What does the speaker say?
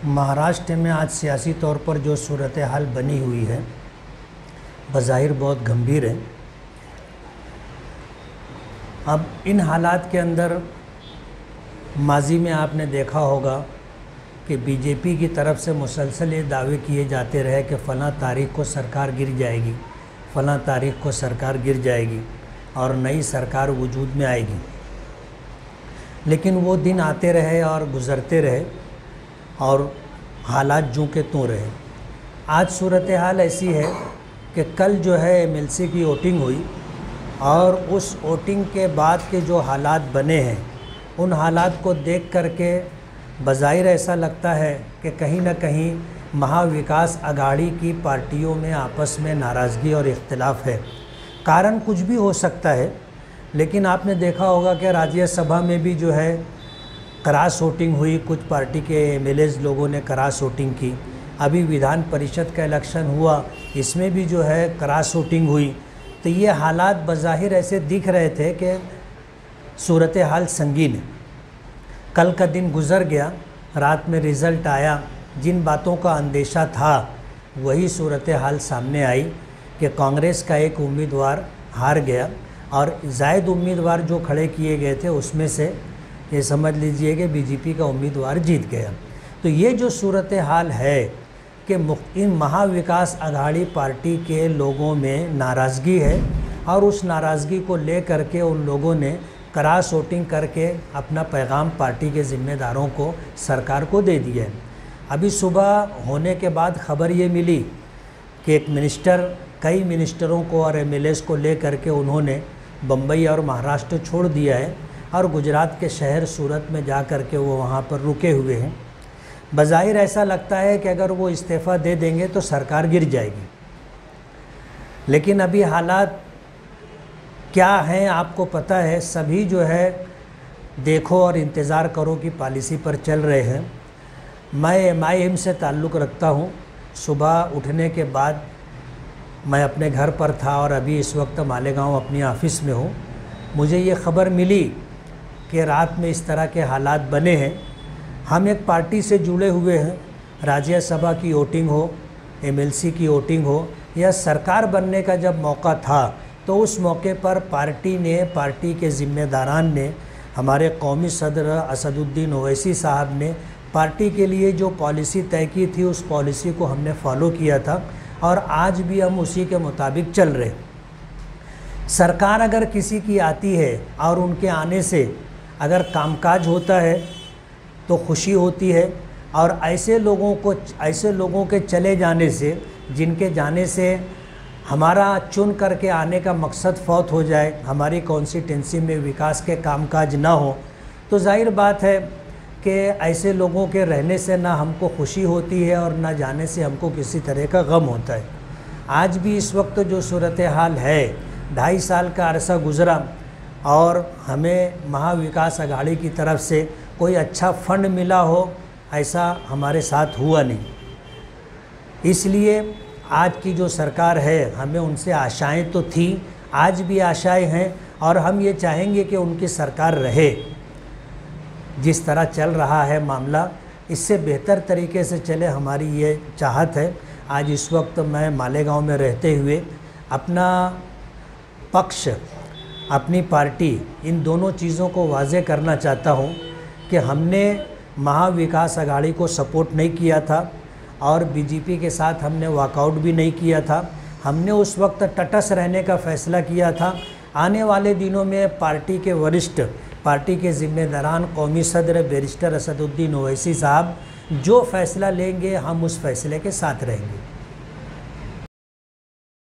महाराष्ट्र में आज सियासी तौर पर जो सूरत हाल बनी हुई है बज़ाहिर बहुत गंभीर है। अब इन हालात के अंदर माजी में आपने देखा होगा कि बीजेपी की तरफ से मुसलसल ये दावे किए जाते रहे कि फ़लाँ तारीख को सरकार गिर जाएगी, फ़लाँ तारीख को सरकार गिर जाएगी और नई सरकार वजूद में आएगी। लेकिन वो दिन आते रहे और गुज़रते रहे और हालात जूं के त्यों रहे। आज सूरत हाल ऐसी है कि कल जो है एमएलसी की वोटिंग हुई और उस वोटिंग के बाद के जो हालात बने हैं उन हालात को देख करके बज़ाहिर ऐसा लगता है कि कहीं ना कहीं महाविकास अघाड़ी की पार्टियों में आपस में नाराज़गी और इख्तिलाफ है। कारण कुछ भी हो सकता है, लेकिन आपने देखा होगा कि राज्यसभा में भी जो है क्रॉस वोटिंग हुई, कुछ पार्टी के एमएलएज लोगों ने क्रॉस वोटिंग की। अभी विधान परिषद का इलेक्शन हुआ, इसमें भी जो है क्रॉस वोटिंग हुई। तो ये हालात बज़ाहिर ऐसे दिख रहे थे कि सूरत हाल संगीन है। कल का दिन गुज़र गया, रात में रिज़ल्ट आया, जिन बातों का अंदेशा था वही सूरत हाल सामने आई कि कांग्रेस का एक उम्मीदवार हार गया और ज़ायद उम्मीदवार जो खड़े किए गए थे उसमें से ये समझ लीजिए कि बीजेपी का उम्मीदवार जीत गया। तो ये जो सूरत हाल है कि इन महाविकास अघाड़ी पार्टी के लोगों में नाराज़गी है और उस नाराज़गी को ले करके उन लोगों ने क्रॉस वोटिंग करके अपना पैगाम पार्टी के ज़िम्मेदारों को, सरकार को दे दिया है। अभी सुबह होने के बाद ख़बर ये मिली कि एक मिनिस्टर कई मिनिस्टरों को और एमएलएस को ले करके उन्होंने बम्बई और महाराष्ट्र छोड़ दिया है और गुजरात के शहर सूरत में जा कर के वो वहाँ पर रुके हुए हैं। बज़ाहिर ऐसा लगता है कि अगर वो इस्तीफ़ा दे देंगे तो सरकार गिर जाएगी। लेकिन अभी हालात क्या हैं आपको पता है। सभी जो है देखो और इंतज़ार करो की पॉलिसी पर चल रहे हैं। मैं एमआईएम से ताल्लुक़ रखता हूँ। सुबह उठने के बाद मैं अपने घर पर था और अभी इस वक्त मालेगांव अपनी ऑफ़िस में हूँ। मुझे ये ख़बर मिली कि रात में इस तरह के हालात बने हैं। हम एक पार्टी से जुड़े हुए हैं, राज्यसभा की वोटिंग हो, एमएलसी की वोटिंग हो या सरकार बनने का जब मौका था तो उस मौके पर पार्टी के ज़िम्मेदारान ने, हमारे कौमी सदर असदुद्दीन ओवैसी साहब ने पार्टी के लिए जो पॉलिसी तय की थी उस पॉलिसी को हमने फॉलो किया था और आज भी हम उसी के मुताबिक चल रहे। सरकार अगर किसी की आती है और उनके आने से अगर कामकाज होता है तो खुशी होती है और ऐसे लोगों के चले जाने से, जिनके जाने से हमारा चुन करके आने का मकसद फौत हो जाए, हमारी कॉन्स्टिट्यूंसी में विकास के कामकाज ना हो, तो जाहिर बात है कि ऐसे लोगों के रहने से ना हमको खुशी होती है और ना जाने से हमको किसी तरह का गम होता है। आज भी इस वक्त जो सूरत हाल है, 2.5 साल का अरसा गुज़रा और हमें महाविकास अघाड़ी की तरफ से कोई अच्छा फंड मिला हो, ऐसा हमारे साथ हुआ नहीं। इसलिए आज की जो सरकार है, हमें उनसे आशाएं तो थी, आज भी आशाएं हैं और हम ये चाहेंगे कि उनकी सरकार रहे। जिस तरह चल रहा है मामला, इससे बेहतर तरीके से चले, हमारी ये चाहत है। आज इस वक्त मैं मालेगांव में रहते हुए अपना पक्ष, अपनी पार्टी, इन दोनों चीज़ों को वाज़े करना चाहता हूँ कि हमने महाविकास अघाड़ी को सपोर्ट नहीं किया था और बीजेपी के साथ हमने वॉकआउट भी नहीं किया था। हमने उस वक्त तटस्थ रहने का फ़ैसला किया था। आने वाले दिनों में पार्टी के वरिष्ठ, पार्टी के ज़िम्मेदारान, कौमी सदर बैरिस्टर असदुद्दीन ओवैसी साहब जो फ़ैसला लेंगे हम उस फ़ैसले के साथ रहेंगे।